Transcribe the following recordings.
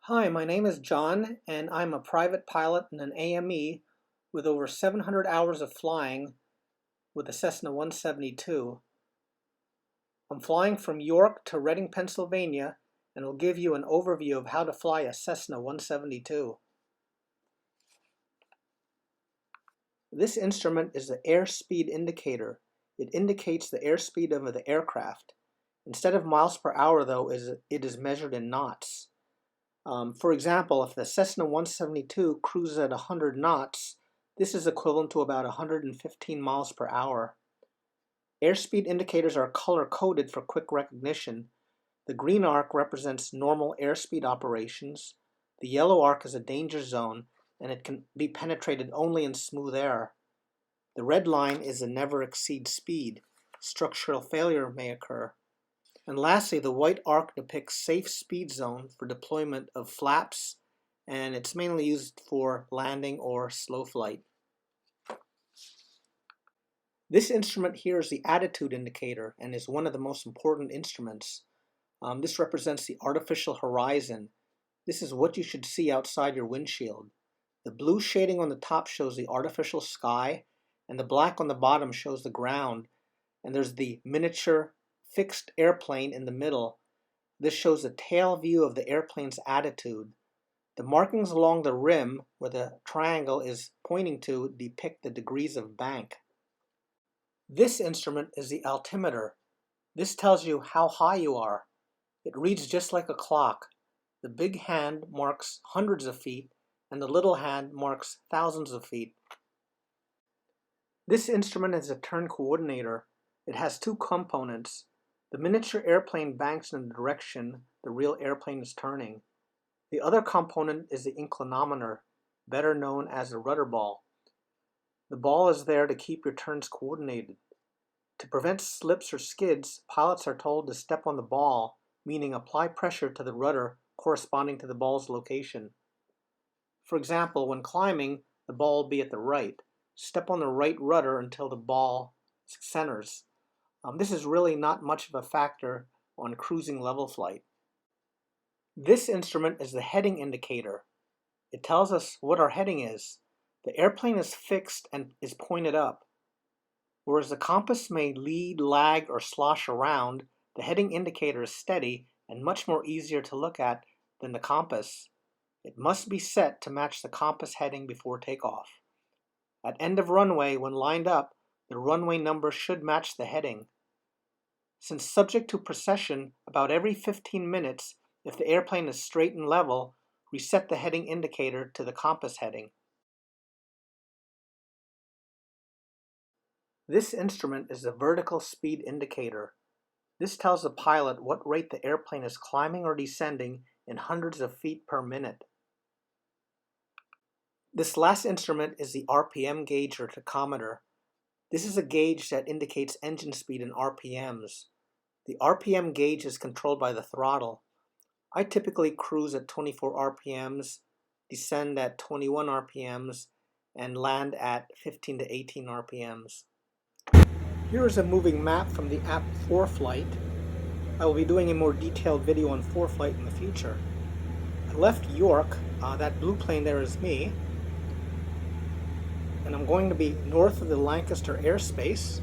Hi, my name is John, and I'm a private pilot in an AME with over 700 hours of flying with the Cessna 172. I'm flying from York to Reading, Pennsylvania, and will give you an overview of how to fly a Cessna 172. This instrument is the airspeed indicator. It indicates the airspeed of the aircraft. Instead of miles per hour, though, it is measured in knots. For example, if the Cessna 172 cruises at 100 knots, this is equivalent to about 115 miles per hour. Airspeed indicators are color-coded for quick recognition. The green arc represents normal airspeed operations. The yellow arc is a danger zone, and it can be penetrated only in smooth air. The red line is a never exceed speed. Structural failure may occur. And lastly, the white arc depicts safe speed zone for deployment of flaps, and it's mainly used for landing or slow flight. This instrument here is the attitude indicator and is one of the most important instruments. This represents the artificial horizon. This is what you should see outside your windshield. The blue shading on the top shows the artificial sky, and the black on the bottom shows the ground, and there's the miniature fixed airplane in the middle. This shows a tail view of the airplane's attitude. The markings along the rim, where the triangle is pointing to, depict the degrees of bank. This instrument is the altimeter. This tells you how high you are. It reads just like a clock. The big hand marks hundreds of feet, and the little hand marks thousands of feet. This instrument is a turn coordinator. It has two components. The miniature airplane banks in the direction the real airplane is turning. The other component is the inclinometer, better known as the rudder ball. The ball is there to keep your turns coordinated. To prevent slips or skids, pilots are told to step on the ball, meaning apply pressure to the rudder corresponding to the ball's location. For example, when climbing, the ball will be at the right. Step on the right rudder until the ball centers. This is really not much of a factor on cruising level flight. This instrument is the heading indicator. It tells us what our heading is. The airplane is fixed and is pointed up. Whereas the compass may lead, lag, or slosh around, the heading indicator is steady and much more easier to look at than the compass. It must be set to match the compass heading before takeoff. At end of runway, when lined up, the runway number should match the heading. Since subject to precession, about every 15 minutes, if the airplane is straight and level, reset the heading indicator to the compass heading. This instrument is the vertical speed indicator. This tells the pilot what rate the airplane is climbing or descending in hundreds of feet per minute. This last instrument is the RPM gauge or tachometer. This is a gauge that indicates engine speed in RPMs. The RPM gauge is controlled by the throttle. I typically cruise at 24 RPMs, descend at 21 RPMs, and land at 15 to 18 RPMs. Here is a moving map from the app 4Flight. I will be doing a more detailed video on 4Flight in the future. I left York, that blue plane there is me, and I'm going to be north of the Lancaster airspace.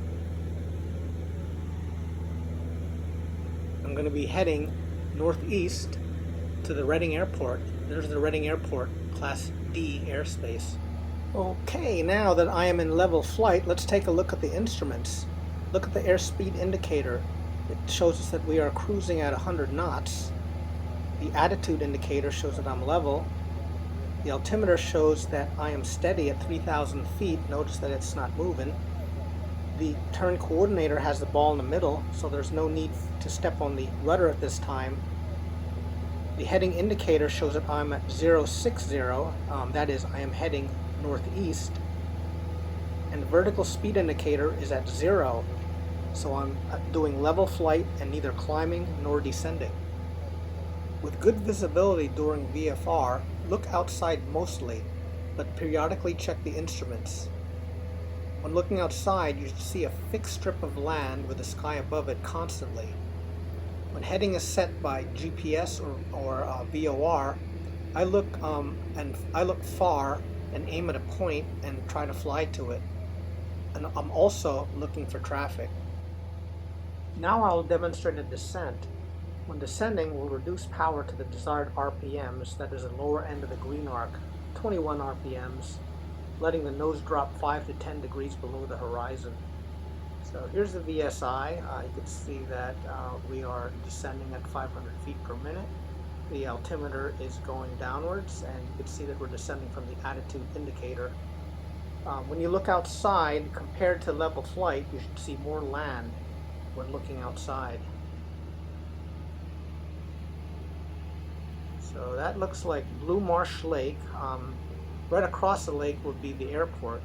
I'm going to be heading northeast to the Reading Airport. There's the Reading Airport, Class D airspace. Okay, now that I am in level flight, let's take a look at the instruments. Look at the airspeed indicator. It shows us that we are cruising at 100 knots. The attitude indicator shows that I'm level. The altimeter shows that I am steady at 3,000 feet. Notice that it's not moving. The turn coordinator has the ball in the middle, so there's no need to step on the rudder at this time. The heading indicator shows that I'm at 060, that is, I am heading northeast. And the vertical speed indicator is at 0, so I'm doing level flight and neither climbing nor descending. With good visibility during VFR, look outside mostly, but periodically check the instruments. When looking outside, you should see a fixed strip of land with the sky above it constantly. When heading is set by GPS or VOR, I look far and aim at a point and try to fly to it. And I'm also looking for traffic. Now I'll demonstrate a descent. When descending, we'll reduce power to the desired RPMs, that is the lower end of the green arc, 21 RPMs, letting the nose drop 5 to 10 degrees below the horizon. So here's the VSI. You can see that we are descending at 500 feet per minute. The altimeter is going downwards, and you can see that we're descending from the attitude indicator. When you look outside, compared to level flight, you should see more land when looking outside. So that looks like Blue Marsh Lake. Right across the lake would be the airport.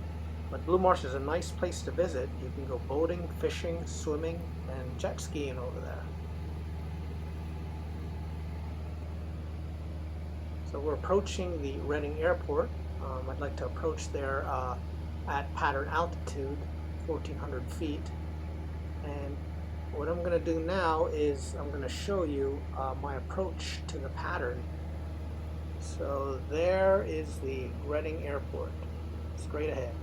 But Blue Marsh is a nice place to visit. You can go boating, fishing, swimming, and jet skiing over there. So we're approaching the Reading Airport. I'd like to approach there at pattern altitude, 1,400 feet. And what I'm going to do now is I'm going to show you my approach to the pattern. So there is the Reading Airport, straight ahead.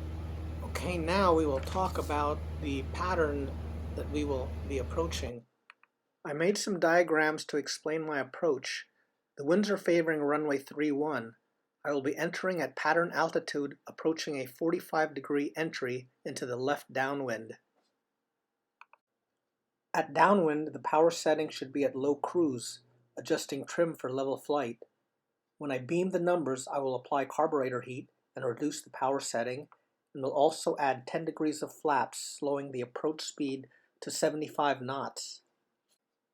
Okay, now we will talk about the pattern that we will be approaching. I made some diagrams to explain my approach. The winds are favoring runway 31. I will be entering at pattern altitude, approaching a 45-degree entry into the left downwind. At downwind, the power setting should be at low cruise, adjusting trim for level flight. When I beam the numbers, I will apply carburetor heat and reduce the power setting, and will also add 10 degrees of flaps, slowing the approach speed to 75 knots.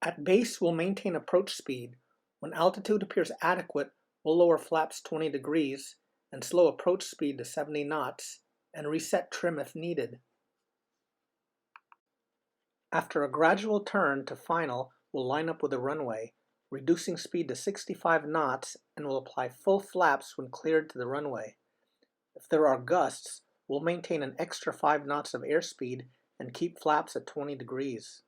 At base, we'll maintain approach speed. When altitude appears adequate, we'll lower flaps 20 degrees and slow approach speed to 70 knots and reset trim if needed. After a gradual turn to final, we'll line up with the runway, reducing speed to 65 knots, and will apply full flaps when cleared to the runway. If there are gusts, we'll maintain an extra 5 knots of airspeed and keep flaps at 20 degrees.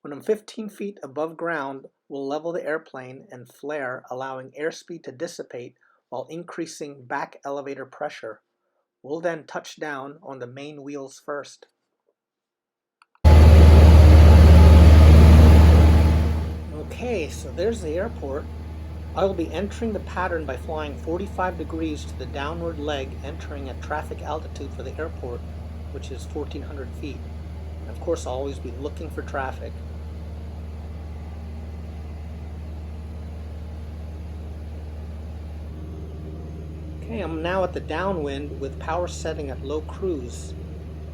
When I'm 15 feet above ground, we'll level the airplane and flare, allowing airspeed to dissipate while increasing back elevator pressure. We'll then touch down on the main wheels first. Okay, so there's the airport. I will be entering the pattern by flying 45 degrees to the downward leg, entering at traffic altitude for the airport, which is 1,400 feet. And of course, I'll always be looking for traffic. Okay, I'm now at the downwind with power setting at low cruise.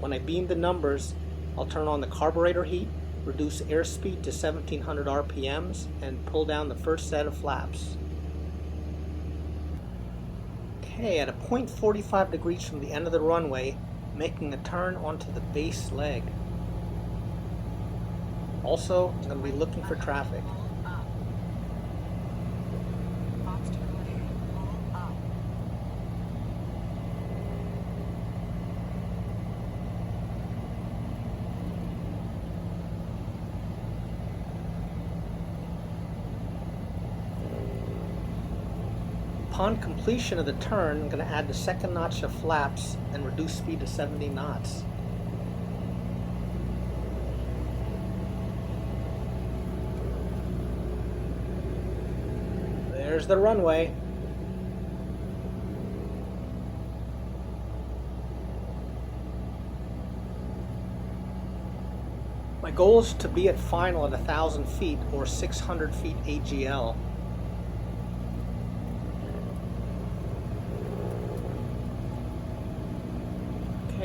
When I beam the numbers, I'll turn on the carburetor heat, reduce airspeed to 1,700 RPMs, and pull down the first set of flaps. Okay, at a point 45 degrees from the end of the runway, making a turn onto the base leg. Also, I'm going to be looking for traffic. Upon completion of the turn, I'm going to add the second notch of flaps and reduce speed to 70 knots. There's the runway. My goal is to be at final at 1,000 feet or 600 feet AGL.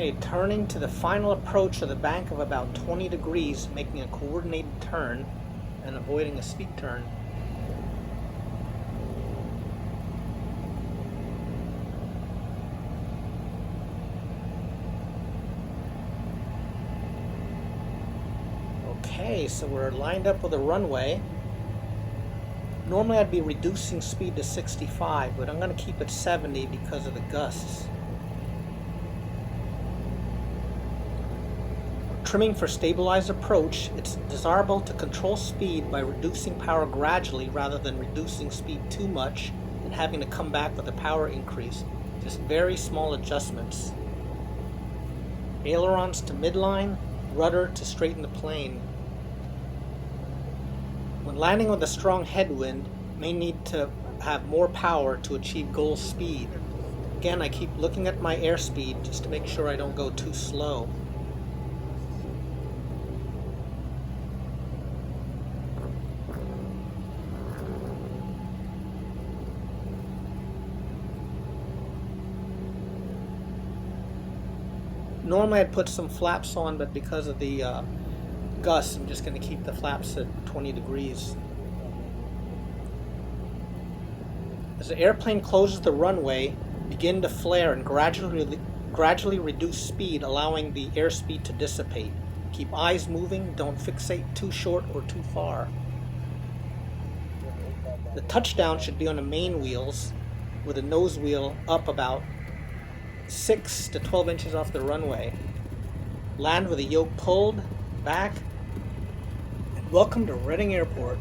Okay, turning to the final approach of the bank of about 20 degrees, making a coordinated turn and avoiding a steep turn. Okay, so we're lined up with a runway. Normally I'd be reducing speed to 65, but I'm going to keep it 70 because of the gusts. Trimming for stabilized approach, it's desirable to control speed by reducing power gradually rather than reducing speed too much and having to come back with a power increase. Just very small adjustments. Ailerons to midline, rudder to straighten the plane. When landing with a strong headwind, may need to have more power to achieve goal speed. Again, I keep looking at my airspeed just to make sure I don't go too slow. Normally I'd put some flaps on, but because of the gusts, I'm just going to keep the flaps at 20 degrees. As the airplane closes the runway, begin to flare and gradually reduce speed, allowing the airspeed to dissipate. Keep eyes moving, don't fixate too short or too far. The touchdown should be on the main wheels, with the nose wheel up about 6 to 12 inches off the runway. Land with the yoke pulled back, and welcome to Reading Airport.